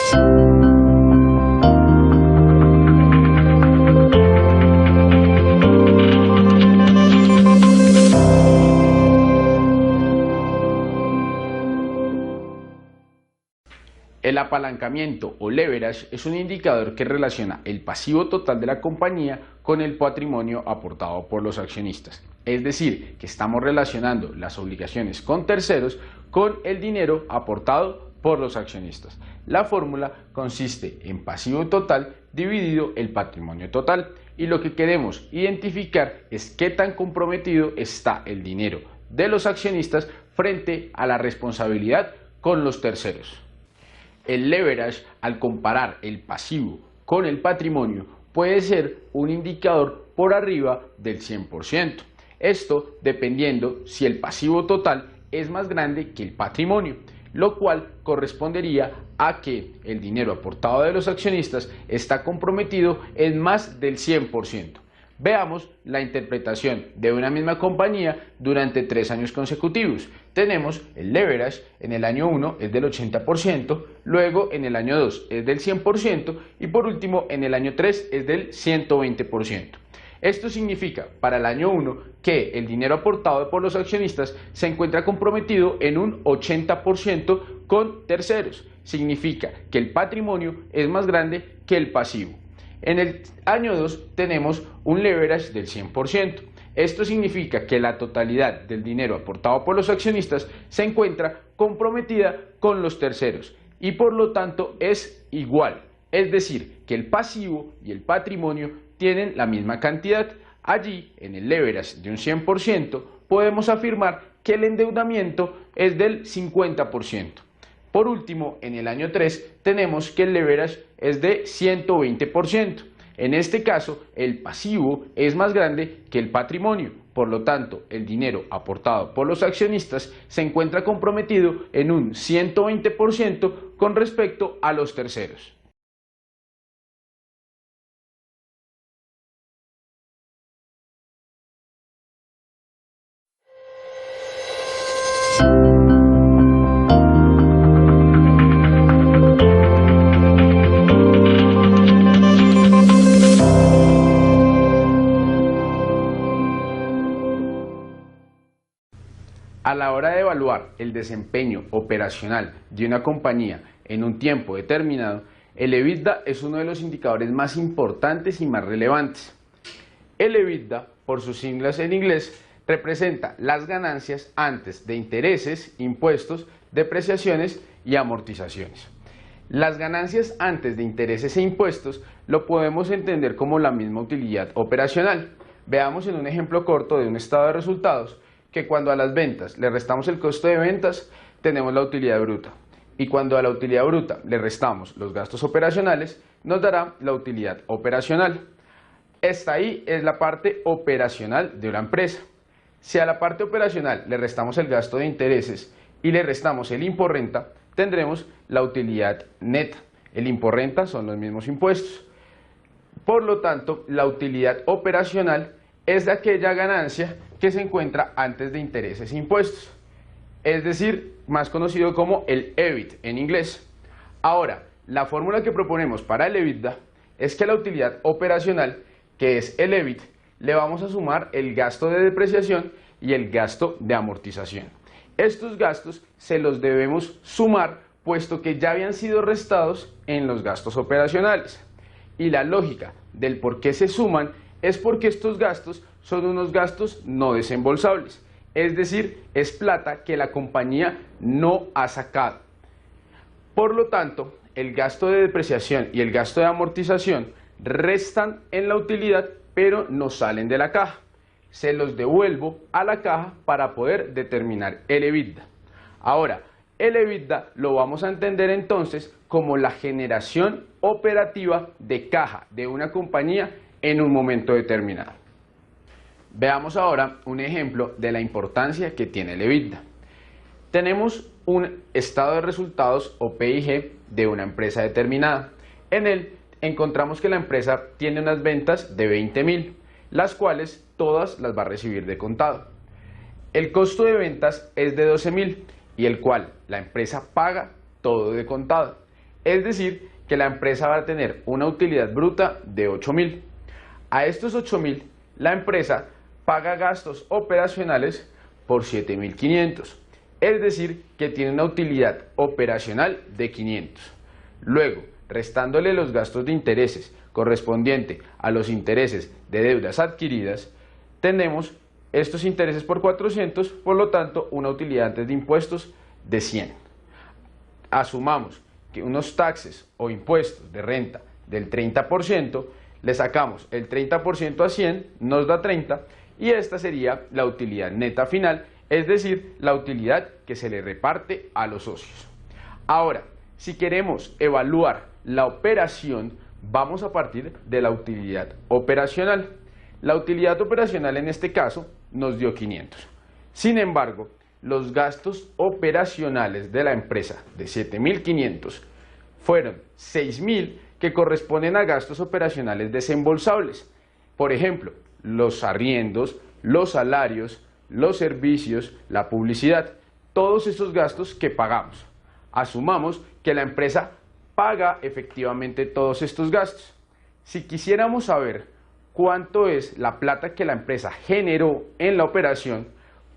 El apalancamiento o leverage es un indicador que relaciona el pasivo total de la compañía con el patrimonio aportado por los accionistas. Es decir, que estamos relacionando las obligaciones con terceros con el dinero aportado por los accionistas. La fórmula consiste en pasivo total dividido el patrimonio total, y lo que queremos identificar es qué tan comprometido está el dinero de los accionistas frente a la responsabilidad con los terceros. El leverage, al comparar el pasivo con el patrimonio, puede ser un indicador por arriba del 100%. Esto dependiendo si el pasivo total es más grande que el patrimonio, lo cual correspondería a que el dinero aportado de los accionistas está comprometido en más del 100%. Veamos la interpretación de una misma compañía durante 3 años consecutivos. Tenemos el leverage en el año 1 es del 80%, luego en el año 2 es del 100% y por último en el año 3 es del 120%. Esto significa para el año 1 que el dinero aportado por los accionistas se encuentra comprometido en un 80% con terceros. Significa que el patrimonio es más grande que el pasivo. En el año 2 tenemos un leverage del 100%. Esto significa que la totalidad del dinero aportado por los accionistas se encuentra comprometida con los terceros y por lo tanto es igual. Es decir, que el pasivo y el patrimonio tienen la misma cantidad. Allí, en el leverage de un 100%, podemos afirmar que el endeudamiento es del 50%. Por último, en el año 3 tenemos que el leverage es de 120%. En este caso, el pasivo es más grande que el patrimonio. Por lo tanto, el dinero aportado por los accionistas se encuentra comprometido en un 120% con respecto a los terceros. A la hora de evaluar el desempeño operacional de una compañía en un tiempo determinado, el EBITDA es uno de los indicadores más importantes y más relevantes. El EBITDA, por sus siglas en inglés, representa las ganancias antes de intereses, impuestos, depreciaciones y amortizaciones. Las ganancias antes de intereses e impuestos lo podemos entender como la misma utilidad operacional. Veamos en un ejemplo corto de un estado de resultados que cuando a las ventas le restamos el costo de ventas, tenemos la utilidad bruta. Y cuando a la utilidad bruta le restamos los gastos operacionales, nos dará la utilidad operacional. Esta ahí es la parte operacional de una empresa. Si a la parte operacional le restamos el gasto de intereses y le restamos el imporrenta, tendremos la utilidad neta. El imporrenta son los mismos impuestos. Por lo tanto, la utilidad operacional es de aquella ganancia que se encuentra antes de intereses e impuestos, es decir, más conocido como el EBIT en inglés. Ahora, la fórmula que proponemos para el EBITDA es que a la utilidad operacional, que es el EBIT, le vamos a sumar el gasto de depreciación y el gasto de amortización. Estos gastos se los debemos sumar puesto que ya habían sido restados en los gastos operacionales. Y la lógica del por qué se suman es porque estos gastos son unos gastos no desembolsables, es decir, es plata que la compañía no ha sacado. Por lo tanto, el gasto de depreciación y el gasto de amortización restan en la utilidad, pero no salen de la caja. Se los devuelvo a la caja para poder determinar el EBITDA. Ahora, el EBITDA lo vamos a entender entonces como la generación operativa de caja de una compañía en un momento determinado. Veamos ahora un ejemplo de la importancia que tiene el EBITDA. Tenemos un estado de resultados o PIG de una empresa determinada. En él encontramos que la empresa tiene unas ventas de 20.000, las cuales todas las va a recibir de contado. El costo de ventas es de 12.000 y el cual la empresa paga todo de contado. es decir, que la empresa va a tener una utilidad bruta de 8.000. A estos 8.000, la empresa paga gastos operacionales por 7.500, es decir, que tiene una utilidad operacional de 500. Luego, restándole los gastos de intereses correspondiente a los intereses de deudas adquiridas, tenemos estos intereses por 400, por lo tanto, una utilidad antes de impuestos de 100. Asumamos que unos taxes o impuestos de renta del 30%, le sacamos el 30% a 100, nos da 30, y esta sería la utilidad neta final, es decir, la utilidad que se le reparte a los socios. Ahora, si queremos evaluar la operación, vamos a partir de la utilidad operacional. La utilidad operacional en este caso nos dio 500. Sin embargo, los gastos operacionales de la empresa de 7.500 fueron 6.000 que corresponden a gastos operacionales desembolsables. Por ejemplo, los arriendos, los salarios, los servicios, la publicidad, todos esos gastos que pagamos. Asumamos que la empresa paga efectivamente todos estos gastos. Si quisiéramos saber cuánto es la plata que la empresa generó en la operación,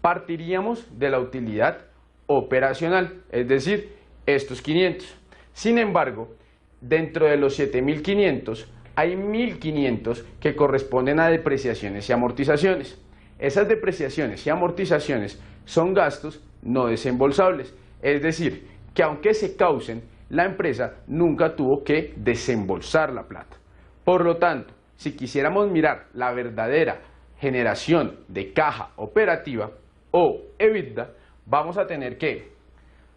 partiríamos de la utilidad operacional, es decir, estos 500. Sin embargo, dentro de los 7.500 hay 1.500 que corresponden a depreciaciones y amortizaciones. Esas depreciaciones y amortizaciones son gastos no desembolsables, es decir, que aunque se causen, la empresa nunca tuvo que desembolsar la plata. Por lo tanto, si quisiéramos mirar la verdadera generación de caja operativa o EBITDA, vamos a tener que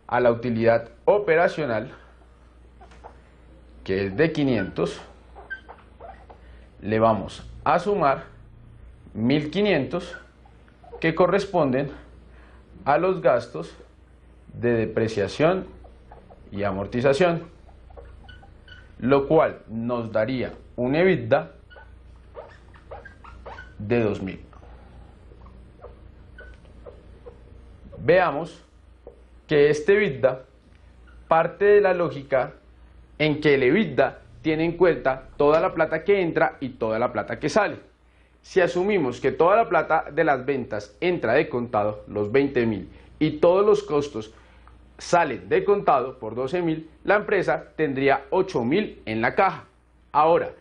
a la utilidad operacional, que es de 500, le vamos a sumar 1.500 que corresponden a los gastos de depreciación y amortización, lo cual nos daría un EBITDA de 2.000. Veamos que este EBITDA parte de la lógica en que el EBITDA tiene en cuenta toda la plata que entra y toda la plata que sale. Si asumimos que toda la plata de las ventas entra de contado, los 20.000, y todos los costos salen de contado por 12.000, la empresa tendría 8.000 en la caja. Ahora,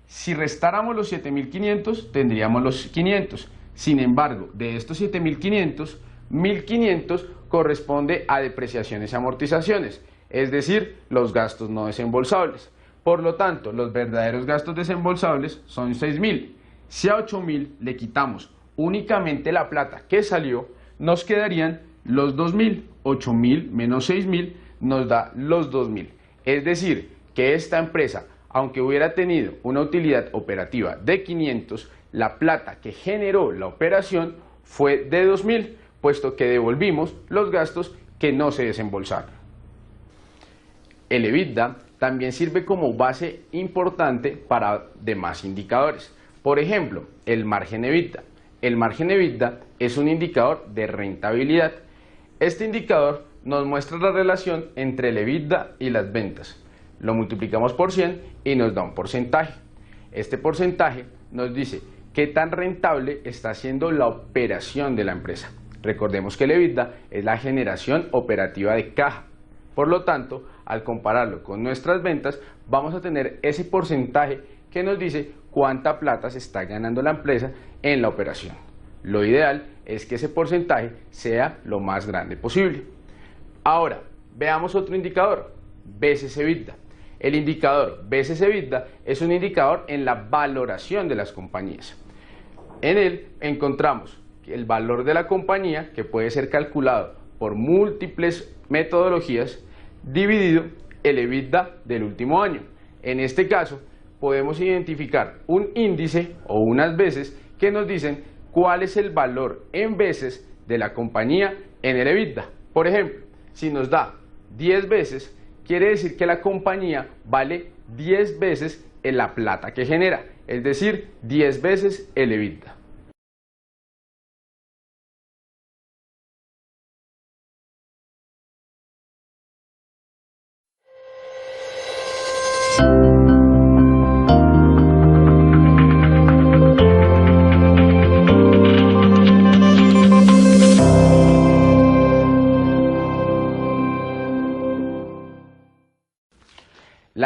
si restáramos los 7.500, tendríamos los 500. Sin embargo, de estos 7.500, 1.500 corresponde a depreciaciones y amortizaciones, es decir, los gastos no desembolsables. Por lo tanto, los verdaderos gastos desembolsables son 6.000. Si a 8.000 le quitamos únicamente la plata que salió, nos quedarían los 2.000. 8.000 menos 6.000 nos da los 2.000. Es decir, que esta empresa, aunque hubiera tenido una utilidad operativa de 500, la plata que generó la operación fue de 2.000, puesto que devolvimos los gastos que no se desembolsaron. El EBITDA también sirve como base importante para demás indicadores. Por ejemplo, el margen EBITDA. El margen EBITDA es un indicador de rentabilidad. Este indicador nos muestra la relación entre el EBITDA y las ventas. Lo multiplicamos por 100 y nos da un porcentaje. Este porcentaje nos dice qué tan rentable está siendo la operación de la empresa. Recordemos que el EBITDA es la generación operativa de caja. Por lo tanto, al compararlo con nuestras ventas, vamos a tener ese porcentaje que nos dice cuánta plata se está ganando la empresa en la operación. Lo ideal es que ese porcentaje sea lo más grande posible. Ahora, veamos otro indicador, veces EBITDA. El indicador veces EBITDA es un indicador en la valoración de las compañías. En él encontramos el valor de la compañía, que puede ser calculado por múltiples metodologías, dividido el EBITDA del último año. En este caso, podemos identificar un índice o unas veces que nos dicen cuál es el valor en veces de la compañía en el EBITDA. Por ejemplo, si nos da 10 veces, quiere decir que la compañía vale 10 veces en la plata que genera, es decir, 10 veces el EBITDA. La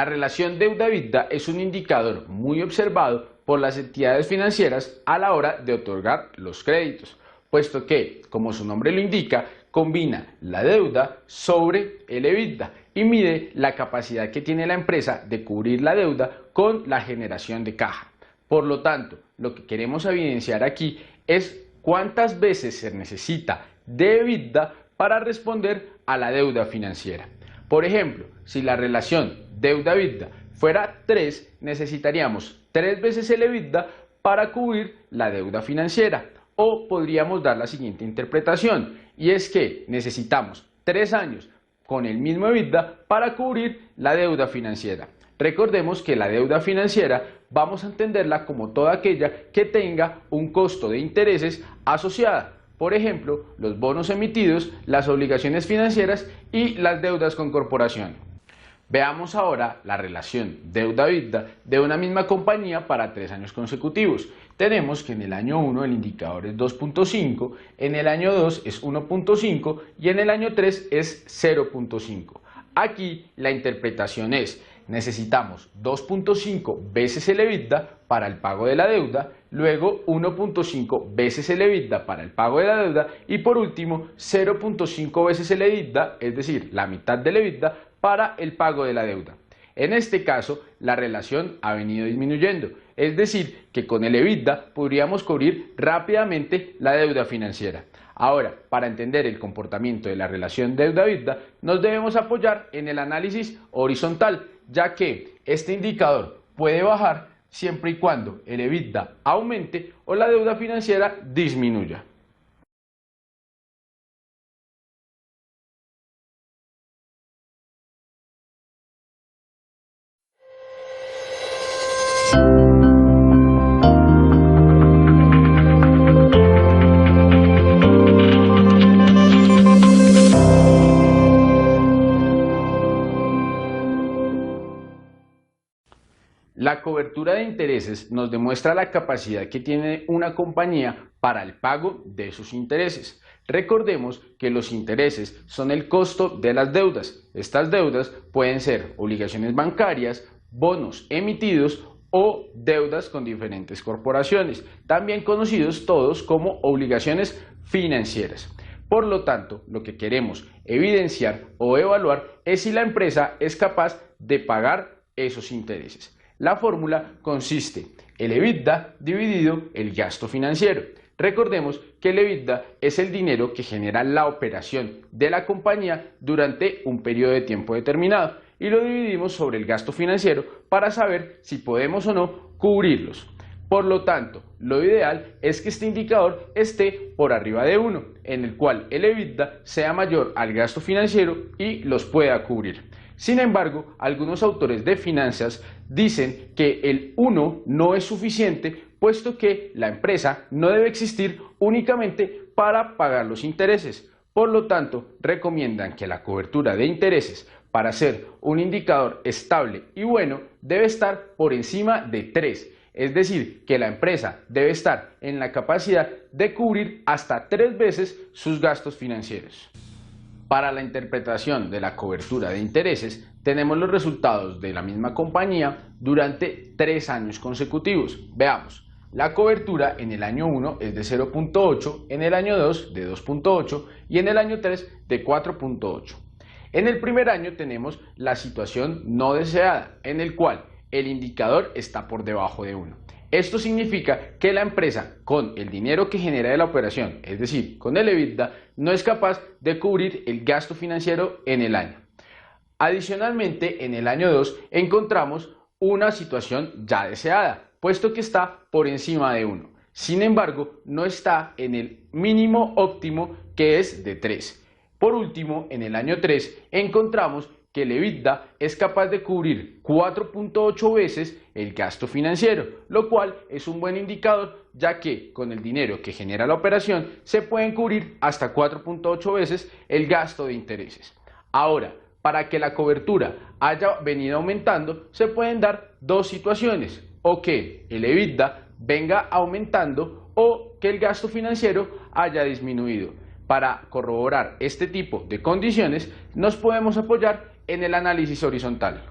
relación deuda-EBITDA es un indicador muy observado por las entidades financieras a la hora de otorgar los créditos, puesto que, como su nombre lo indica, combina la deuda sobre el EBITDA y mide la capacidad que tiene la empresa de cubrir la deuda con la generación de caja. Por lo tanto, lo que queremos evidenciar aquí es cuántas veces se necesita de EBITDA para responder a la deuda financiera. Por ejemplo, si la relación deuda-EBITDA fuera 3, necesitaríamos 3 veces el EBITDA para cubrir la deuda financiera. O podríamos dar la siguiente interpretación, y es que necesitamos 3 años con el mismo EBITDA para cubrir la deuda financiera. Recordemos que la deuda financiera vamos a entenderla como toda aquella que tenga un costo de intereses asociada. Por ejemplo, los bonos emitidos, las obligaciones financieras y las deudas con corporación. Veamos ahora la relación deuda-EBITDA de una misma compañía para 3 años consecutivos. Tenemos que en el año 1 el indicador es 2.5, en el año 2 es 1.5 y en el año 3 es 0.5. Aquí la interpretación es: necesitamos 2.5 veces el EBITDA para el pago de la deuda, luego 1.5 veces el EBITDA para el pago de la deuda y por último 0.5 veces el EBITDA, es decir, la mitad del EBITDA para el pago de la deuda. En este caso, la relación ha venido disminuyendo, es decir, que con el EBITDA podríamos cubrir rápidamente la deuda financiera. Ahora, para entender el comportamiento de la relación deuda-EBITDA, nos debemos apoyar en el análisis horizontal, ya que este indicador puede bajar siempre y cuando el EBITDA aumente o la deuda financiera disminuya. La cobertura de intereses nos demuestra la capacidad que tiene una compañía para el pago de sus intereses. Recordemos que los intereses son el costo de las deudas. Estas deudas pueden ser obligaciones bancarias, bonos emitidos o deudas con diferentes corporaciones, también conocidos todos como obligaciones financieras. Por lo tanto, lo que queremos evidenciar o evaluar es si la empresa es capaz de pagar esos intereses. La fórmula consiste el EBITDA dividido el gasto financiero. Recordemos que el EBITDA es el dinero que genera la operación de la compañía durante un periodo de tiempo determinado y lo dividimos sobre el gasto financiero para saber si podemos o no cubrirlos. Por lo tanto, lo ideal es que este indicador esté por arriba de 1, en el cual el EBITDA sea mayor al gasto financiero y los pueda cubrir. Sin embargo, algunos autores de finanzas dicen que el 1 no es suficiente, puesto que la empresa no debe existir únicamente para pagar los intereses. Por lo tanto, recomiendan que la cobertura de intereses para ser un indicador estable y bueno debe estar por encima de 3. Es decir, que la empresa debe estar en la capacidad de cubrir hasta 3 veces sus gastos financieros. Para la interpretación de la cobertura de intereses, tenemos los resultados de la misma compañía durante 3 años consecutivos. Veamos, la cobertura en el año 1 es de 0.8, en el año 2 de 2.8 y en el año 3 de 4.8. En el primer año tenemos la situación no deseada, en el cual el indicador está por debajo de 1. Esto significa que la empresa, con el dinero que genera de la operación, es decir, con el EBITDA, no es capaz de cubrir el gasto financiero en el año. Adicionalmente, en el año 2 encontramos una situación ya deseada, puesto que está por encima de 1. Sin embargo, no está en el mínimo óptimo, que es de 3. Por último, en el año 3 encontramos que el EBITDA es capaz de cubrir 4.8 veces el gasto financiero, lo cual es un buen indicador, ya que con el dinero que genera la operación se pueden cubrir hasta 4.8 veces el gasto de intereses. Ahora, Para que la cobertura haya venido aumentando, se pueden dar dos situaciones: o que el EBITDA venga aumentando o que el gasto financiero haya disminuido. Para corroborar este tipo de condiciones, nos podemos apoyar en el análisis horizontal.